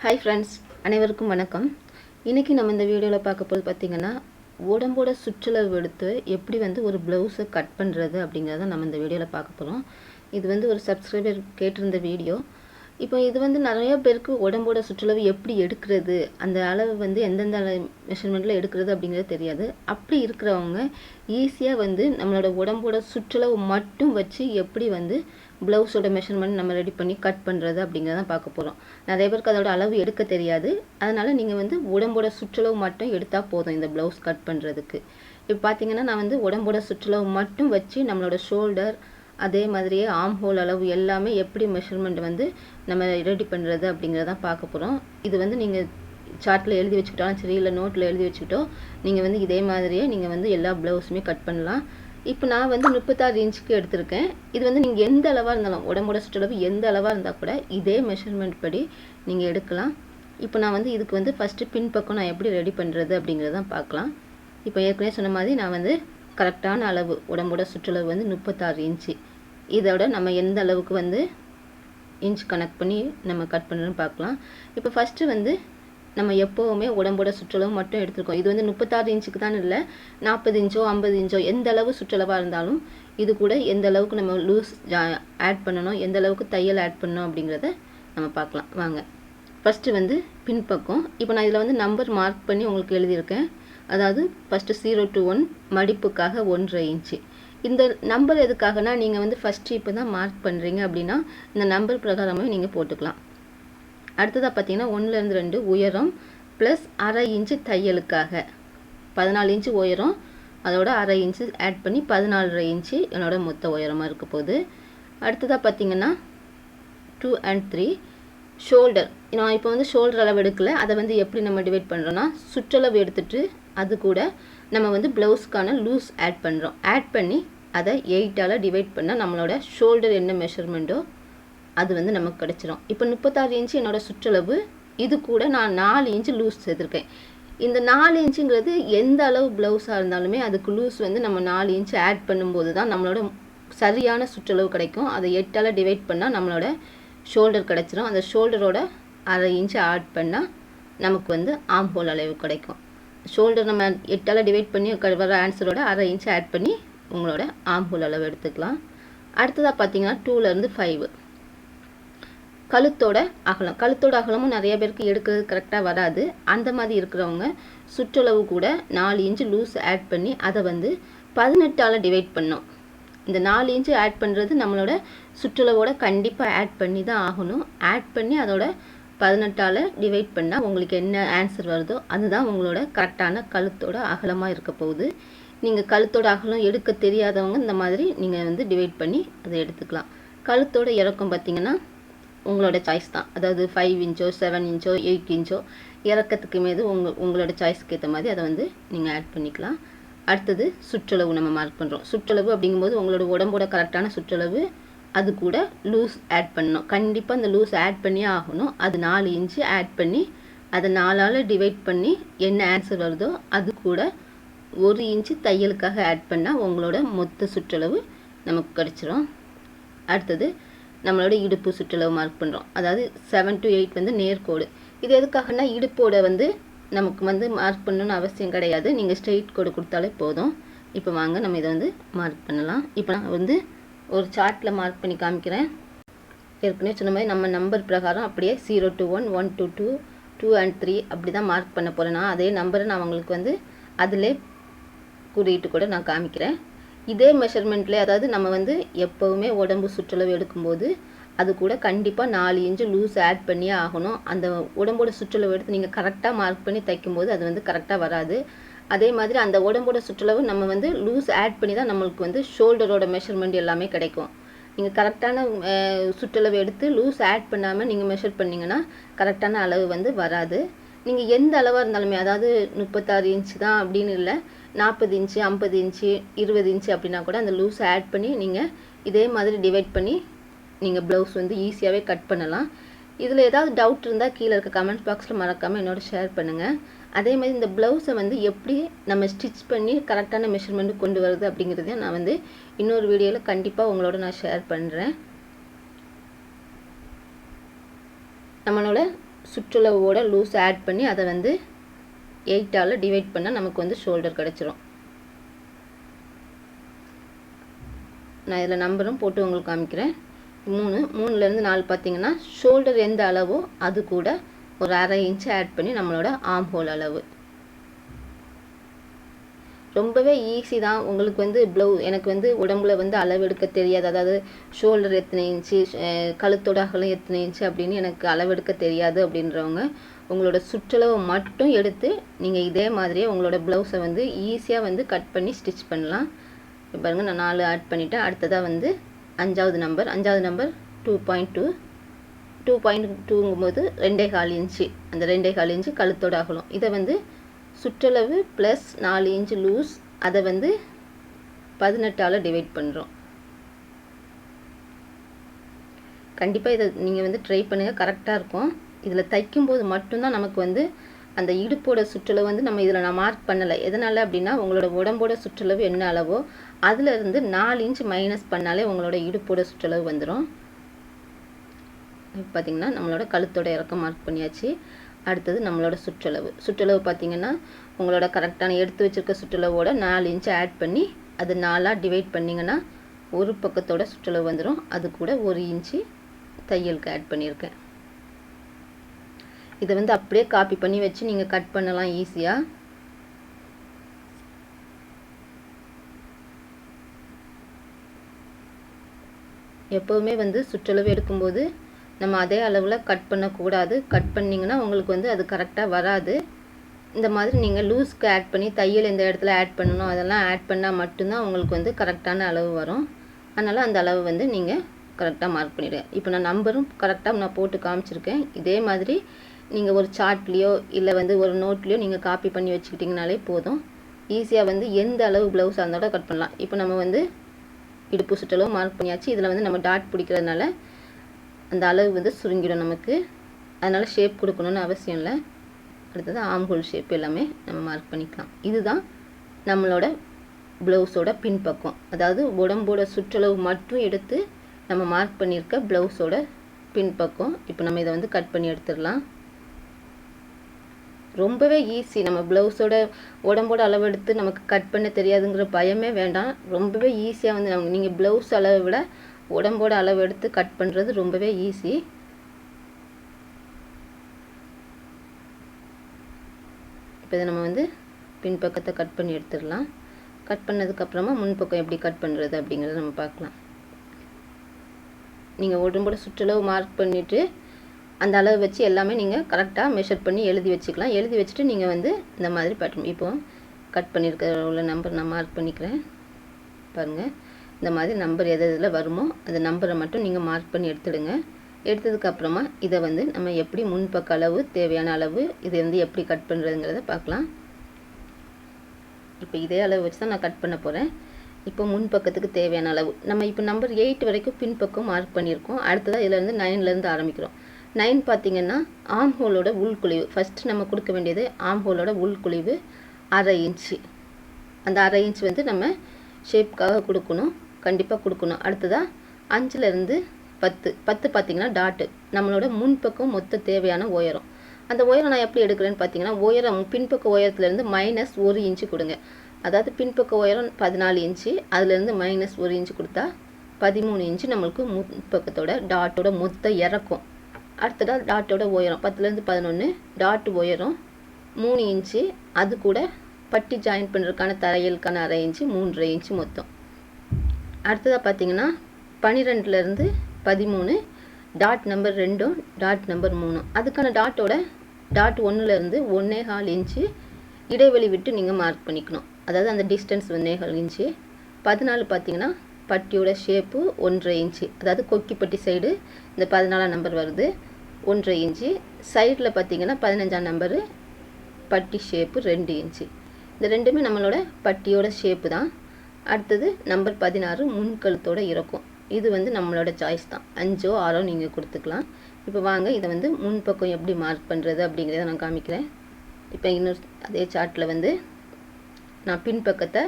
Hi friends, அனைவருக்கும் வணக்கம். இன்றைக்கி நம்ம இந்த வீடியோவில் பார்க்க போது பார்த்திங்கன்னா, உடம்போட சுற்றளவு எடுத்து எப்படி ஒரு ப்ளவுஸை கட் பண்ணுறது அப்படிங்கிறத நம்ம இந்த வீடியோவில் பார்க்க போகிறோம். இது ஒரு சப்ஸ்கிரைபர் கேட்டிருந்த வீடியோ. இப்போ இது நிறைய பேருக்கு உடம்போட சுற்றளவு எப்படி எடுக்கிறது, அந்த அளவு எந்தெந்த மெஷர்மெண்ட்டில் எடுக்கிறது அப்படிங்கிறது தெரியாது. அப்படி இருக்கிறவங்க ஈஸியாக நம்மளோட உடம்போட சுற்றளவு மட்டும் வச்சு எப்படி ப்ளவுஸோட மெஷர்மெண்ட் நம்ம ரெடி பண்ணி கட் பண்ணுறது அப்படிங்கிறத பார்க்க போகிறோம். நிறைய பேருக்கு அதோட அளவு எடுக்க தெரியாது. அதனால் நீங்கள் உடம்போட சுற்றளவு மட்டும் எடுத்தால் போதும் இந்த ப்ளவுஸ் கட் பண்ணுறதுக்கு. இப்போ பார்த்தீங்கன்னா நான் உடம்போட சுற்றளவு மட்டும் வச்சு நம்மளோட ஷோல்டர், அதே மாதிரியே ஆர்ம் ஹோல் அளவு எல்லாமே எப்படி மெஷர்மெண்ட் நம்ம ரெடி பண்ணுறது அப்படிங்கிறதான் பார்க்க போகிறோம். இது நீங்கள் சார்ட்டில் எழுதி வச்சுக்கிட்டாலும் சரி, இல்லை நோட்டில் எழுதி வச்சுக்கிட்டோ நீங்கள் இதே மாதிரியே நீங்கள் எல்லா ப்ளவுஸுமே கட் பண்ணலாம். இப்போ நான் 36 இன்ச்சுக்கு எடுத்திருக்கேன். இது நீங்கள் எந்த அளவாக இருந்தாலும், உடம்போட சுற்றளவு எந்த அளவாக இருந்தால் கூட இதே மெஷர்மெண்ட் படி நீங்கள் எடுக்கலாம். இப்போ நான் இதுக்கு ஃபஸ்ட்டு பின்பக்கம் நான் எப்படி ரெடி பண்ணுறது அப்படிங்கிறதான் பார்க்கலாம். இப்போ ஏற்கனவே சொன்ன மாதிரி நான் கரெக்டான அளவு உடம்போட சுற்றளவு 36 இன்ச்சு. இதோட நம்ம எந்த அளவுக்கு இன்ச் கனெக்ட் பண்ணி நம்ம கட் பண்ணுறோன்னு பார்க்கலாம். இப்போ ஃபஸ்ட்டு நம்ம எப்போவுமே உடம்போட சுற்றளவு மட்டும் எடுத்துருக்கோம். இது 36 இன்ச்சுக்கு தான் இல்லை, 40 இன்ச்சோ 50 இன்ச்சோ எந்த அளவு சுற்றளவாக இருந்தாலும் இது கூட எந்த அளவுக்கு நம்ம லூஸ் ஆட் பண்ணணும், எந்த அளவுக்கு தையல் ஆட் பண்ணணும் அப்படிங்கிறத நம்ம பார்க்கலாம் வாங்க. ஃபஸ்ட்டு பின்பக்கம். இப்போ நான் இதில் நம்பர் மார்க் பண்ணி உங்களுக்கு எழுதியிருக்கேன். அதாவது ஃபஸ்ட்டு 0 to 1 மடிப்புக்காக 1.5 இன்ச்சு. இந்த நம்பர் எதுக்காகனா, நீங்கள் ஃபஸ்ட்டு இப்போ தான் மார்க் பண்ணுறீங்க அப்படின்னா இந்த நம்பர் பிரகாரமாக நீங்கள் போட்டுக்கலாம். அடுத்ததாக பார்த்தீங்கன்னா 1லேருந்து 2 உயரம் ப்ளஸ் அரை இன்ச்சு தையலுக்காக 14 இன்ச்சு உயரம், அதோட அரை இன்ச்சு ஆட் பண்ணி 14.5 இன்ச்சு என்னோட மொத்த உயரமாக இருக்க போகுது. அடுத்ததாக பார்த்தீங்கன்னா 2 and 3 ஷோல்டர். நான் இப்போ ஷோல்டர் அளவு எடுக்கல. அதை எப்படி நம்ம டிவைட் பண்ணுறோன்னா, சுற்றளவு எடுத்துகிட்டு அது கூட நம்ம ப்ளவுஸ்க்கான லூஸ் ஆட் பண்ணுறோம். ஆட் பண்ணி அதை 8ஆல் டிவைட் பண்ணால் நம்மளோட ஷோல்டர் என்ன மெஷர்மெண்ட்டோ அது நமக்கு கிடச்சிரும். இப்போ 36 இன்ச்சு என்னோடய சுற்றளவு. இது கூட நான் 4 இன்ச்சு லூஸ் சேர்த்துருக்கேன். இந்த 4 இன்ச்சுங்கிறது எந்த அளவு ப்ளவுஸாக இருந்தாலுமே அதுக்கு லூஸ் நம்ம 4 இன்ச்சு ஆட் பண்ணும்போது தான் நம்மளோட சரியான சுற்றளவு கிடைக்கும். அதை 8ஆல் டிவைட் பண்ணால் நம்மளோட ஷோல்டர் கிடச்சிரும். அந்த ஷோல்டரோட அரை இன்ச்சு ஆட் பண்ணால் நமக்கு ஆர்ம் ஹோல் அளவு கிடைக்கும். ஷோல்டர் நம்ம 8ஆல் டிவைட் பண்ணி வர ஆன்சரோட அரை இன்ச்சு ஆட் பண்ணி உங்களோட ஆர்ம் ஹோல் அளவு எடுத்துக்கலாம். அடுத்ததாக பார்த்தீங்கன்னா 2லேருந்து 5 கழுத்தோட அகலம். கழுத்தோட அகலமும் நிறைய பேருக்கு எடுக்கிறது கரெக்டாக வராது. அந்த மாதிரி இருக்கிறவங்க சுற்றளவு கூட 4 இன்ச்சு லூஸ் ஆட் பண்ணி அதை 18ஆல் டிவைட் பண்ணோம். இந்த 4 இன்ச்சு ஆட் பண்ணுறது நம்மளோட சுற்றளவோட கண்டிப்பாக ஆட் பண்ணி தான் ஆகணும். ஆட் பண்ணி அதோட 18ஆல் டிவைட் பண்ணால் உங்களுக்கு என்ன ஆன்சர் வருதோ அதுதான் உங்களோட கரெக்டான கழுத்தோட அகலமாக இருக்க போகுது. நீங்கள் கழுத்தோட அகலம் எடுக்க தெரியாதவங்க இந்த மாதிரி நீங்கள் டிவைட் பண்ணி அதை எடுத்துக்கலாம். கழுத்தோட இறக்கம் பார்த்திங்கன்னா உங்களோட சாய்ஸ் தான். அதாவது 5 இன்ச்சோ 7 இன்ச்சோ 8 இன்ச்சோ இறக்கத்துக்கு மீது உங்களோட சாய்ஸ்க்கு ஏற்ற மாதிரி அதை நீங்கள் ஆட் பண்ணிக்கலாம். அடுத்தது சுற்றளவு நம்ம மார்க் பண்ணுறோம். சுற்றளவு அப்படிங்கும்போது உங்களோட உடம்போட கரெக்டான சுற்றளவு, அது கூட லூஸ் ஆட் பண்ணணும். கண்டிப்பாக அந்த லூஸ் ஆட் பண்ணியே ஆகணும். அது 4 இன்ச்சு ஆட் பண்ணி அதை 4ஆல் டிவைட் பண்ணி என்ன ஆன்சர் வருதோ அது கூட 1 இன்ச்சு தையலுக்காக ஆட் பண்ணால் உங்களோட மொத்த சுற்றளவு நமக்கு கிடச்சிரும். அடுத்தது நம்மளோட இடுப்பு சுற்றளவு மார்க் பண்ணுறோம். அதாவது 7 to 8 நேர்கோடு. இது எதுக்காகனா, இடுப்போட நமக்கு மார்க் பண்ணணும்னு அவசியம் கிடையாது. நீங்கள் ஸ்ட்ரெயிட் கோடு கொடுத்தாலே போதும். இப்போ வாங்க நம்ம இதை மார்க் பண்ணலாம். இப்போ நான் ஒரு சார்ட்டில் மார்க் பண்ணி காமிக்கிறேன். ஏற்கனவே சொன்ன மாதிரி நம்ம நம்பர் பிரகாரம் அப்படியே 0 to 1, 1 to 2, 2 and 3 அப்படி தான் மார்க் பண்ண போகிறேன். அதே நம்பரை நான் உங்களுக்கு அதிலே குறியிட்டு கூட நான் காமிக்கிறேன். இதே மெஷர்மெண்ட்லேயே, அதாவது நம்ம எப்போவுமே உடம்பு சுற்றளவு எடுக்கும்போது அது கூட கண்டிப்பாக 4 இன்ச்சு லூஸ் ஆட் பண்ணியே ஆகணும். அந்த உடம்போட சுற்றளவு எடுத்து நீங்கள் கரெக்டாக மார்க் பண்ணி தைக்கும்போது அது கரெக்டாக வராது. அதே மாதிரி அந்த உடம்போட சுற்றளவு நம்ம லூஸ் ஆட் பண்ணி தான் நம்மளுக்கு ஷோல்டரோட மெஷர்மெண்ட் எல்லாமே கிடைக்கும். நீங்கள் கரெக்டான சுற்றளவு எடுத்து லூஸ் ஆட் பண்ணாமல் நீங்கள் மெஷர் பண்ணிங்கன்னா கரெக்டான அளவு வராது. நீங்கள் எந்த அளவாக இருந்தாலுமே, அதாவது 36 இன்ச்சு தான் அப்படின்னு இல்லை, 40 இன்ச்சு 50 இன்ச்சு 20 இன்ச்சு அப்படின்னா கூட அந்த லூஸ் ஆட் பண்ணி நீங்கள் இதே மாதிரி டிவைட் பண்ணி நீங்கள் ப்ளவுஸ் ஈஸியாகவே கட் பண்ணலாம். இதில் ஏதாவது டவுட் இருந்தால் கீழே இருக்க கமெண்ட் பாக்ஸில் மறக்காமல் என்னோட ஷேர் பண்ணுங்கள். அதே மாதிரி இந்த ப்ளவுஸை எப்படி நம்ம ஸ்டிச் பண்ணி கரெக்டான மெஷர்மெண்ட்டு கொண்டு வருது அப்படிங்கிறதையும் நான் இன்னொரு வீடியோவில் கண்டிப்பாக உங்களோட நான் ஷேர் பண்ணுறேன். நம்மளோட சுற்றளவோட லூஸ் ஆட் பண்ணி அதை வந்து 8ஆல் டிவைட் பண்ணால் நமக்கு வந்து ஷோல்டர் கிடச்சிரும். நான் இதில் நம்பரும் போட்டு உங்களுக்கு காமிக்கிறேன். 3லேருந்து 4 பார்த்தீங்கன்னா ஷோல்டர் எந்த அளவோ அது கூட ஒரு 1/2 இன்ச் ஆட் பண்ணி நம்மளோட ஆர்ம் ஹோல் அளவு. ரொம்பவே ஈஸி தான். உங்களுக்கு வந்து எனக்கு வந்து உடம்புல வந்து அளவு எடுக்க தெரியாது. அதாவது ஷோல்டர் எத்தனை இன்ச்சு, கழுத்தோட அகலம் எத்தனை இன்ச்சு அப்படின்னு எனக்கு அளவெடுக்க தெரியாது அப்படின்றவங்க உங்களோட சுற்றளவு மட்டும் எடுத்து நீங்கள் இதே மாதிரியே உங்களோட ப்ளவுஸை வந்து ஈஸியாக வந்து கட் பண்ணி ஸ்டிச் பண்ணலாம். இப்போ பாருங்கள், நான் 4 ஆட் பண்ணிவிட்டேன். அடுத்ததாக வந்து 5வது நம்பர் 2.2 2.2ங்கும்போது 2.25 இன்ச்சு, அந்த 2.25 இன்ச்சு கழுத்தோட அகலம். இதை வந்து சுற்றளவு ப்ளஸ் 4 இன்ச்சு லூஸ், அதை வந்து 18ஆல் டிவைட் பண்ணுறோம். கண்டிப்பாக இதை நீங்கள் வந்து ட்ரை பண்ணுங்கள், கரெக்டாக இருக்கும். இதில் தைக்கும்போது மட்டும்தான் நமக்கு வந்து அந்த இடுப்போட சுற்றளவு வந்து நம்ம இதில் நான் மார்க் பண்ணலை. எதனால் அப்படின்னா உங்களோட உடம்போட சுற்றளவு என்ன அளவோ அதிலிருந்து 4 இன்ச் மைனஸ் பண்ணாலே உங்களோட இடுப்போட சுற்றளவு வந்துடும். பார்த்திங்கன்னா நம்மளோட கழுத்தோட இறக்கம் மார்க் பண்ணியாச்சு. அடுத்தது நம்மளோட சுற்றளவு பார்த்திங்கன்னா உங்களோட கரெக்டான எடுத்து வச்சுருக்க சுற்றளவோட 4 இன்ச்சு ஆட் பண்ணி அது 4ஆக டிவைட் பண்ணிங்கன்னா ஒரு பக்கத்தோட சுற்றளவு வந்துடும். அது கூட 1 இன்ச்சு தையலுக்கு ஆட் பண்ணியிருக்கேன். இதை வந்து அப்படியே காப்பி பண்ணி வச்சு நீங்கள் கட் பண்ணலாம் ஈஸியாக. எப்போவுமே வந்து சுற்றளவு எடுக்கும்போது நம்ம அதே அளவில் கட் பண்ணக்கூடாது. கட் பண்ணிங்கன்னா உங்களுக்கு வந்து அது கரெக்டாக வராது. இந்த மாதிரி நீங்கள் லூஸ்க்கு ஆட் பண்ணி தையல் எந்த இடத்துல ஆட் பண்ணணும் அதெல்லாம் ஆட் பண்ணால் மட்டும்தான் உங்களுக்கு வந்து கரெக்டான அளவு வரும். அதனால் அந்த அளவு வந்து நீங்கள் கரெக்டாக மார்க் பண்ணிவிடுங்க. இப்போ நான் நம்பரும் கரெக்டாக நான் போட்டு காமிச்சிருக்கேன். இதே மாதிரி நீங்கள் ஒரு சார்ட்லேயோ இல்லை வந்து ஒரு நோட்லேயோ நீங்கள் காப்பி பண்ணி வச்சுக்கிட்டிங்கனாலே போதும். ஈஸியாக வந்து எந்த அளவு ப்ளவுஸ் அதோட கட் பண்ணலாம். இப்போ நம்ம வந்து இடுப்பு சுற்றளவு மார்க் பண்ணியாச்சு. இதில் வந்து நம்ம டாட் பிடிக்கிறதுனால அந்த அளவு வந்து சுருங்கிடும் நமக்கு. அதனால் ஷேப் கொடுக்கணும்னு அவசியம் இல்லை. அடுத்தது ஆர்ம் ஹோல் ஷேப் எல்லாமே நம்ம மார்க் பண்ணிக்கலாம். இதுதான் நம்மளோட ப்ளவுஸோட பின்பக்கம். அதாவது உடம்போட சுற்றளவு மட்டும் எடுத்து நம்ம மார்க் பண்ணியிருக்க ப்ளவுஸோட பின்பக்கம். இப்போ நம்ம இதை வந்து கட் பண்ணி எடுத்துடலாம். ரொம்பவே ஈஸி. நம்ம ப்ளவுஸோட உடம்போட அளவு எடுத்து நமக்கு கட் பண்ண தெரியாதுங்கிற பயமே வேண்டாம். ரொம்பவே ஈஸியாக வந்து நீங்கள் ப்ளவுஸ் அளவை விட உடம்போட அளவு எடுத்து கட் பண்ணுறது ரொம்பவே ஈஸி. இப்போ இதை நம்ம வந்து பின்பக்கத்தை கட் பண்ணி எடுத்துடலாம். கட் பண்ணதுக்கப்புறமா முன்பக்கம் எப்படி கட் பண்ணுறது அப்படிங்கிறத நம்ம பார்க்கலாம். நீங்கள் உடம்போட சுற்றளவு மார்க் பண்ணிவிட்டு அந்த அளவு வச்சு எல்லாமே நீங்கள் கரெக்டாக மெஷர் பண்ணி எழுதி வச்சுக்கலாம். எழுதி வச்சுட்டு நீங்கள் வந்து இந்த மாதிரி பேட்டர்ன் இப்போது கட் பண்ணியிருக்கிற உள்ள நம்பர் நான் மார்க் பண்ணிக்கிறேன். பாருங்கள், இந்த மாதிரி நம்பர் எது எதில் வருமோ அந்த நம்பரை மட்டும் நீங்கள் மார்க் பண்ணி எடுத்துடுங்க. எடுத்ததுக்கப்புறமா இதை வந்து நம்ம எப்படி முன்பக்க அளவு தேவையான அளவு இதை வந்து எப்படி கட் பண்ணுறதுங்கிறத பார்க்கலாம். இப்போ இதே அளவு வச்சு தான் நான் கட் பண்ண போகிறேன். இப்போ முன்பக்கத்துக்கு தேவையான அளவு நம்ம இப்போ நம்பர் 8 வரைக்கும் பின்பக்கம் மார்க் பண்ணியிருக்கோம். அடுத்ததாக இதிலேருந்து 9லேருந்து ஆரம்பிக்கிறோம். 9 பார்த்திங்கன்னா ஆர்ம் ஹோலோட உள்குழிவு. ஃபஸ்ட்டு நம்ம கொடுக்க வேண்டியது ஆர்ம் ஹோலோட உள்குழிவு 1/2 இன்ச்சு. அந்த 1/2 இன்ச் வந்து நம்ம ஷேப்புக்காக கொடுக்கணும், கண்டிப்பாக கொடுக்கணும். அடுத்ததாக 5லேருந்து 10 பார்த்திங்கன்னா டாட்டு நம்மளோட முன்பக்கம் மொத்த தேவையான உயரம். அந்த உயரம் நான் எப்படி எடுக்கிறேன்னு பார்த்தீங்கன்னா உயரம் பின்பக்க உயரத்துலேருந்து -1 இன்ச்சு கொடுங்க. அதாவது பின்பக்க உயரம் 14 இன்ச்சு, அதுலேருந்து -1 இன்ச்சு கொடுத்தா 13 இன்ச்சு நம்மளுக்கு முன்பக்கத்தோட டாட்டோட மொத்த இறக்கும். அடுத்ததாக டாட்டோட உயரம் 10லேருந்து 11, டாட் உயரம் 3 இன்ச்சு, அது கூட பட்டி ஜாயின் பண்ணுறதுக்கான தையலுக்கான 1/2 இன்ச்சு 3.5 இன்ச்சு மொத்தம். அடுத்ததாக பார்த்தீங்கன்னா 12லேருந்து 13, டாட் நம்பர் 2, டாட் நம்பர் 3. அதுக்கான டாட் 1லேருந்து 1.25 இன்ச்சு இடைவெளி விட்டு நீங்கள் மார்க் பண்ணிக்கணும். அதாவது அந்த டிஸ்டன்ஸ் 1.25 இன்ச்சு. 14 பார்த்தீங்கன்னா பட்டியோட ஷேப்பு 1.5 இன்ச்சு. அதாவது கொக்கி பட்டி சைடு இந்த 14ஆம் நம்பர் வருது 1.5 இன்ச்சு. சைடில் பார்த்தீங்கன்னா 15ஆம் நம்பரு பட்டி ஷேப்பு 2 இன்ச்சு. இந்த ரெண்டுமே நம்மளோட பட்டியோட ஷேப்பு தான். அடுத்தது நம்பர் 16 முன்கழுத்தோட இறக்கும். இது வந்து நம்மளோட சாய்ஸ் தான். 5ஓ 6ஓ நீங்கள் கொடுத்துக்கலாம். இப்போ வாங்க இதை வந்து முன்பக்கம் எப்படி மார்க் பண்ணுறது அப்படிங்கிறத நான் காமிக்கிறேன். இப்போ இன்னொரு அதே சார்ட்டில் வந்து நான் பின்பக்கத்தை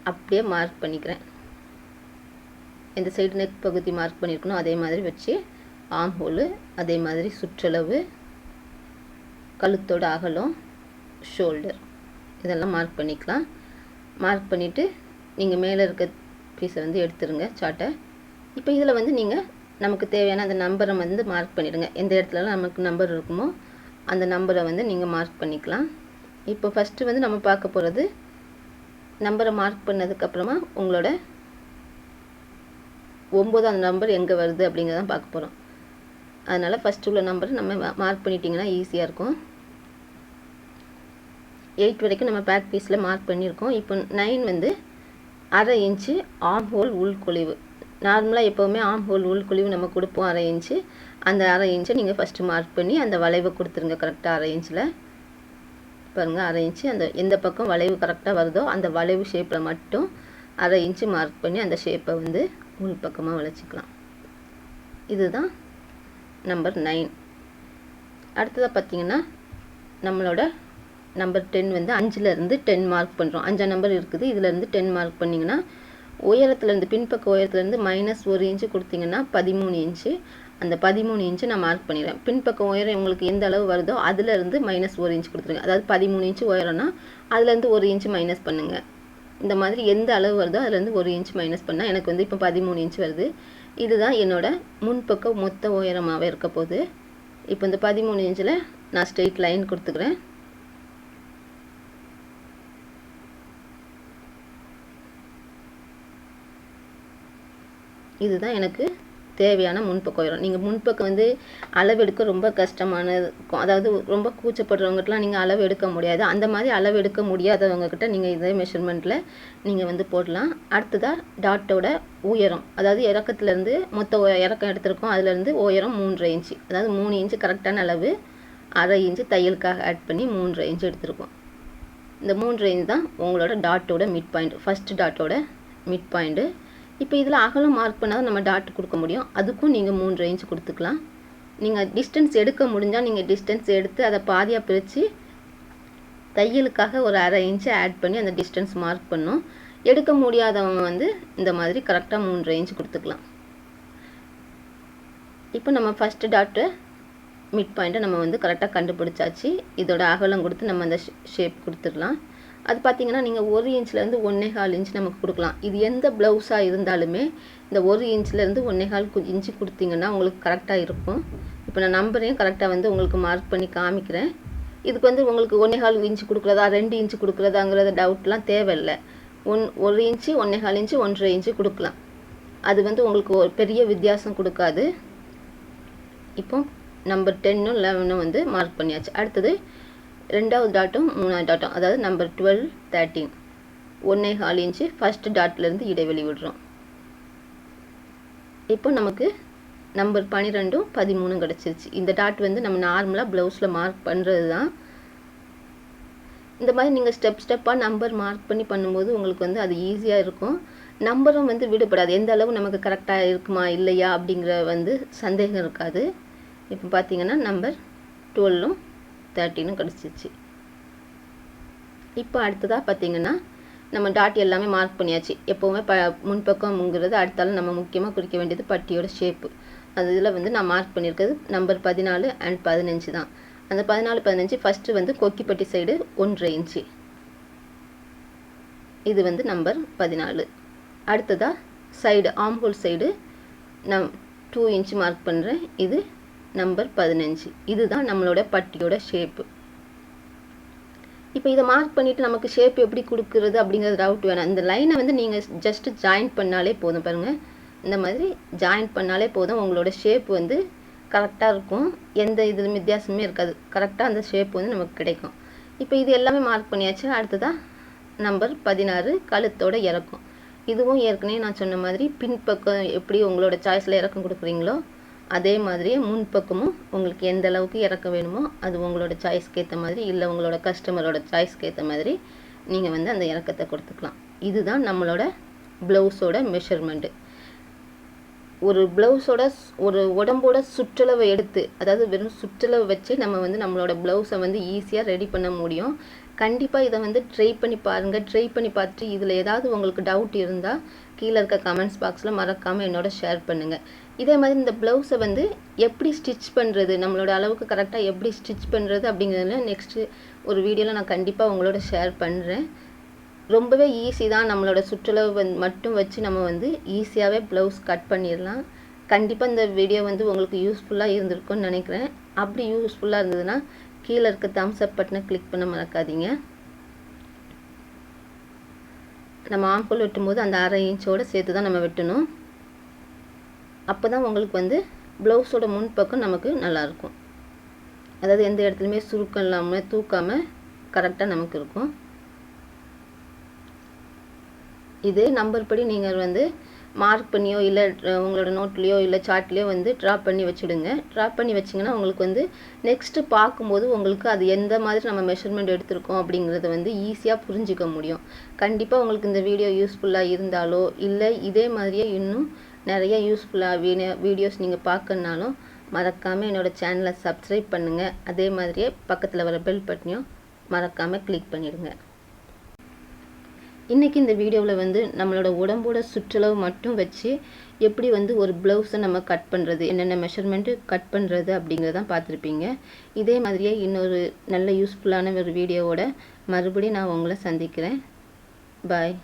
அப்படியே மார்க் பண்ணிக்கிறேன். இந்த சைடு நெக் பகுதி மார்க் பண்ணியிருக்கணும் அதே மாதிரி வச்சு ஆர்ம் ஹோலு, அதே மாதிரி சுற்றளவு, கழுத்தோட அகலம், ஷோல்டர் இதெல்லாம் மார்க் பண்ணிக்கலாம். மார்க் பண்ணிவிட்டு நீங்கள் மேலே இருக்க பீஸை வந்து எடுத்துருங்க சார்ட்டை. இப்போ இதில் வந்து நீங்கள் நமக்கு தேவையான அந்த நம்பரை வந்து மார்க் பண்ணிடுங்க. எந்த இடத்துலலாம் நமக்கு நம்பர் இருக்குமோ அந்த நம்பரை வந்து நீங்கள் மார்க் பண்ணிக்கலாம். இப்போ ஃபஸ்ட்டு வந்து நம்ம பார்க்க போகிறது நம்பரை மார்க் பண்ணதுக்கப்புறமா உங்களோட 9ஆம் நம்பர் எங்கே வருது அப்படிங்கிறதான் பார்க்க போகிறோம். அதனால் ஃபஸ்ட்டு உள்ள நம்பரை நம்ம மார்க் பண்ணிட்டிங்கன்னா ஈஸியாக இருக்கும். 8 வரைக்கும் நம்ம பேக் பீஸில் மார்க் பண்ணியிருக்கோம். இப்போ 9 வந்து 1/2 இன்ச்சு ஆர்ம் ஹோல் உள்குழிவு. நார்மலாக எப்போவுமே ஆர்ம் ஹோல் உள்குழிவு நம்ம கொடுப்போம் 1/2 இன்ச்சு. அந்த 1/2 இன்ச்சை நீங்கள் ஃபஸ்ட்டு மார்க் பண்ணி அந்த வளைவை கொடுத்துருங்க கரெக்டாக 1/2 இன்ச்சில். பாருங்கள் 1/2 இன்ச்சு அந்த எந்த பக்கம் வளைவு கரெக்டாக வருதோ அந்த வளைவு ஷேப்பில் மட்டும் 1/2 இன்ச்சு மார்க் பண்ணி அந்த ஷேப்பை வந்து உள் பக்கமாக வளைச்சிக்கலாம். இதுதான் நம்பர் 9. அடுத்ததாக பார்த்தீங்கன்னா நம்மளோட நம்பர் 10 வந்து 5லேருந்து 10 மார்க் பண்ணுறோம். 5ஆம் நம்பர் இருக்குது, இதிலேருந்து 10 மார்க் பண்ணிங்கன்னா உயரத்துலேருந்து பின்பக்க உயரத்துலேருந்து -1 இன்ச்சு கொடுத்தீங்கன்னா 13 இன்ச்சு. அந்த 13 இன்ச்சு நான் மார்க் பண்ணிடுறேன். பின்பக்க உயரம் உங்களுக்கு எந்த அளவு வருதோ அதுலேருந்து -1 இன்ச்சு கொடுத்துருங்க. அதாவது 13 இன்ச்சு உயரம்னா அதுலேருந்து 1 இன்ச்சு மைனஸ் பண்ணுங்கள். இந்த மாதிரி எந்த அளவு வருதோ அதுலேருந்து 1 இன்ச் மைனஸ் பண்ணால் எனக்கு வந்து இப்போ 13 இன்ச் வருது. இதுதான் என்னோட முன்பக்க மொத்த உயரமாகவே இருக்க போகுது. இப்போ இந்த 13 இன்ச்சில் நான் ஸ்ட்ரெயிட் லைன் கொடுத்துக்கிறேன். இதுதான் எனக்கு தேவையான முன்பக்க உயரம். நீங்கள் முன்பக்கம் வந்து அளவெடுக்க ரொம்ப கஷ்டமானது இருக்கும். அதாவது ரொம்ப கூச்சப்படுறவங்ககிட்டலாம் நீங்கள் அளவு எடுக்க முடியாது. அந்த மாதிரி அளவு எடுக்க முடியாதவங்கக்கிட்ட நீங்கள் இதே மெஷர்மெண்ட்டில் நீங்கள் வந்து போடலாம். அடுத்ததாக டாட்டோட உயரம், அதாவது இறக்கத்துலேருந்து மொத்த இறக்கம் எடுத்திருக்கோம், அதுலேருந்து உயரம் 3.5 இன்ச்சு. அதாவது 3 இன்ச்சு கரெக்டான அளவு, 1/2 இன்ச்சு தையலுக்காக ஆட் பண்ணி 3.5 இன்ச்சு எடுத்திருக்கோம். இந்த 3.5 இன்ச் தான் உங்களோட டாட்டோட மிட் பாயிண்ட், ஃபஸ்ட்டு டாட்டோட மிட் பாயிண்ட்டு. இப்போ இதில் அகலம் மார்க் பண்ணால் நம்ம டாட் கொடுக்க முடியும். அதுக்கும் நீங்கள் 3.5 இன்ச் கொடுத்துக்கலாம். நீங்கள் டிஸ்டன்ஸ் எடுக்க முடிஞ்சால் நீங்கள் டிஸ்டன்ஸ் எடுத்து அதை பாதியாக பிரித்து தையலுக்காக ஒரு 1/2 இன்ச்சு ஆட் பண்ணி அந்த டிஸ்டன்ஸ் மார்க் பண்ணணும். எடுக்க முடியாதவங்க வந்து இந்த மாதிரி கரெக்டாக 3.5 இன்ச் கொடுத்துக்கலாம். இப்போ நம்ம ஃபஸ்ட்டு டாட்டு மிட் பாயிண்ட்டை நம்ம வந்து கரெக்டாக கண்டுபிடிச்சாச்சு. இதோட அகலம் கொடுத்து நம்ம அந்த ஷேப் கொடுத்துடலாம். அது பார்த்தீங்கன்னா நீங்கள் 1 இன்ச்லேருந்து 1.25 இன்ச் நமக்கு கொடுக்கலாம். இது எந்த ப்ளவுஸாக இருந்தாலுமே இந்த 1 இன்ச்லேருந்து 1.25 இன்ச்சு கொடுத்தீங்கன்னா உங்களுக்கு கரெக்டாக இருக்கும். இப்போ நான் நம்பரையும் கரெக்டாக வந்து உங்களுக்கு மார்க் பண்ணி காமிக்கிறேன். இதுக்கு வந்து உங்களுக்கு 1.25 இன்ச்சு கொடுக்குறதா 2 இன்ச்சு கொடுக்குறதாங்கிறத டவுட்லாம் தேவையில்லை. 1 இன்ச்சு 1.25 இன்ச்சு 1.5 இன்ச்சு கொடுக்கலாம். அது வந்து உங்களுக்கு ஒரு பெரிய வித்தியாசம் கொடுக்காது. இப்போ நம்பர் 10ம் 11ம் வந்து மார்க் பண்ணியாச்சு. அடுத்தது 2வது டாட்டும் 3வது டாட்டும், அதாவது நம்பர் 12 13 1.25 இன்ச்சு ஃபஸ்ட்டு டாட்லேருந்து இடைவெளி விடுறோம். இப்போ நமக்கு நம்பர் 12ம் 13ம் கிடச்சிருச்சு. இந்த டாட் வந்து நம்ம நார்மலாக ப்ளவுஸில் மார்க் பண்ணுறது தான். இந்த மாதிரி நீங்கள் ஸ்டெப்பாக நம்பர் மார்க் பண்ணி பண்ணும்போது உங்களுக்கு வந்து அது ஈஸியாக இருக்கும். நம்பரும் வந்து விடுபடாது. எந்த அளவு நமக்கு கரெக்டாக இருக்குமா இல்லையா அப்படிங்கிற வந்து சந்தேகம் இருக்காது. இப்போ பார்த்தீங்கன்னா நம்பர் 12ம் 13ம் கிடச்சிச்சு. இப்போ அடுத்ததாக பார்த்தீங்கன்னா நம்ம டாட் எல்லாமே மார்க் பண்ணியாச்சு. எப்போவுமே முன்பக்கம்ங்கிறது அடுத்தாலும் நம்ம முக்கியமாக குறிக்க வேண்டியது பட்டியோட ஷேப்பு. அது இதில் வந்து நான் மார்க் பண்ணியிருக்கிறது நம்பர் 14 அண்ட் 15 தான். அந்த 14 15 ஃபஸ்ட்டு வந்து கொக்கிப்பட்டி சைடு 1.5 இன்ச்சு, இது வந்து நம்பர் 14. அடுத்ததாக சைடு ஆம்ஹோல் சைடு நான் 2 இன்ச்சு மார்க் பண்ணுறேன், இது நம்பர் 15. இதுதான் நம்மளோட பட்டியோட ஷேப்பு. இப்போ இதை மார்க் பண்ணிவிட்டு நமக்கு ஷேப் எப்படி கொடுக்குறது அப்படிங்கிறது டவுட் வேணாம். இந்த லைனை வந்து நீங்கள் ஜஸ்ட்டு ஜாயின் பண்ணாலே போதும். பாருங்கள், இந்த மாதிரி ஜாயின் பண்ணாலே போதும். உங்களோட ஷேப் வந்து கரெக்டாக இருக்கும். எந்த இதிலும் வித்தியாசமே இருக்காது. கரெக்டாக அந்த ஷேப் வந்து நமக்கு கிடைக்கும். இப்போ இது எல்லாமே மார்க் பண்ணியாச்சு. அடுத்ததாக நம்பர் 16 கழுத்தோட இறக்கம். இதுவும் ஏற்கனவே நான் சொன்ன மாதிரி பின்பக்கம் எப்படி உங்களோட சாய்ஸில் இறக்கம் கொடுக்குறீங்களோ அதே மாதிரியே முன்பக்கமும் உங்களுக்கு எந்த அளவுக்கு இறக்க வேணுமோ அது உங்களோட சாய்ஸ்க்கு ஏற்ற மாதிரி, இல்லை உங்களோட கஸ்டமரோட சாய்ஸ்க்கு ஏற்ற மாதிரி நீங்கள் வந்து அந்த இறக்கத்தை கொடுத்துக்கலாம். இதுதான் நம்மளோட ப்ளவுஸோட மெஷர்மெண்ட்டு. ஒரு ப்ளவுஸோட ஒரு உடம்போட சுற்றளவை எடுத்து, அதாவது வெறும் சுற்றளவை வச்சு நம்ம வந்து நம்மளோட ப்ளவுஸை வந்து ஈஸியாக ரெடி பண்ண முடியும். கண்டிப்பாக இதை வந்து ட்ரை பண்ணி பாருங்கள். ட்ரை பண்ணி பார்த்துட்டு இதில் ஏதாவது உங்களுக்கு டவுட் இருந்தால் கீழே இருக்க கமெண்ட்ஸ் பாக்ஸில் மறக்காமல் என்னோட ஷேர் பண்ணுங்கள். இதே மாதிரி இந்த ப்ளவுஸை வந்து எப்படி ஸ்டிச் பண்ணுறது, நம்மளோட அளவுக்கு கரெக்டாக எப்படி ஸ்டிச் பண்ணுறது அப்படிங்கிறதுல நெக்ஸ்ட்டு ஒரு வீடியோவில் நான் கண்டிப்பாக உங்களோட ஷேர் பண்ணுறேன். ரொம்பவே ஈஸி தான். நம்மளோட சுற்றளவு மட்டும் வச்சு நம்ம வந்து ஈஸியாகவே ப்ளவுஸ் கட் பண்ணிடலாம். கண்டிப்பாக இந்த வீடியோ வந்து உங்களுக்கு யூஸ்ஃபுல்லாக இருந்திருக்கும்னு நினைக்கிறேன். அப்படி யூஸ்ஃபுல்லாக இருந்ததுன்னா கீழே இருக்க தம்ஸ் அப் பட்டனை கிளிக் பண்ண மறக்காதீங்க. நம்ம ஆம்கோல் வெட்டும்போது அந்த 1/2 இன்ச்சோடு சேர்த்து தான் நம்ம வெட்டணும். அப்போ தான் உங்களுக்கு வந்து ப்ளவுஸோட முன்பக்கம் நமக்கு நல்லாயிருக்கும். அதாவது எந்த இடத்துலையுமே சுருக்கம் இல்லாமல் தூக்காமல் கரெக்டாக நமக்கு இருக்கும். இது நம்பர் படி நீங்கள் வந்து மார்க் பண்ணியோ இல்லை உங்களோட நோட்லேயோ இல்லை சார்ட்லேயோ வந்து ட்ரா பண்ணி வச்சுடுங்க. ட்ரா பண்ணி வச்சிங்கன்னா உங்களுக்கு வந்து நெக்ஸ்ட்டு பார்க்கும்போது உங்களுக்கு அது எந்த மாதிரி நம்ம மெஷர்மெண்ட் எடுத்திருக்கோம் அப்படிங்கிறத வந்து ஈஸியாக புரிஞ்சிக்க முடியும். கண்டிப்பாக உங்களுக்கு இந்த வீடியோ யூஸ்ஃபுல்லாக இருந்தாலோ இல்லை இதே மாதிரியே இன்னும் நிறைய யூஸ்ஃபுல்லாக வீடியோஸ் நீங்கள் பார்க்கணுனாலும் மறக்காமல் என்னோடய சேனலை சப்ஸ்கிரைப் பண்ணுங்கள். அதே மாதிரியே பக்கத்தில் வர பெல் பட்டனையும் மறக்காமல் கிளிக் பண்ணிவிடுங்க. இன்றைக்கி இந்த வீடியோவில் வந்து நம்மளோட உடம்போட சுற்றளவு மட்டும் வச்சு எப்படி வந்து ஒரு ப்ளவுஸை நம்ம கட் பண்ணுறது, என்னென்ன மெஷர்மெண்ட்டு கட் பண்ணுறது அப்படிங்கிறதான் பார்த்துருப்பீங்க. இதே மாதிரியே இன்னொரு நல்ல யூஸ்ஃபுல்லான ஒரு வீடியோவோட மறுபடியும் நான் உங்களை சந்திக்கிறேன். பாய்.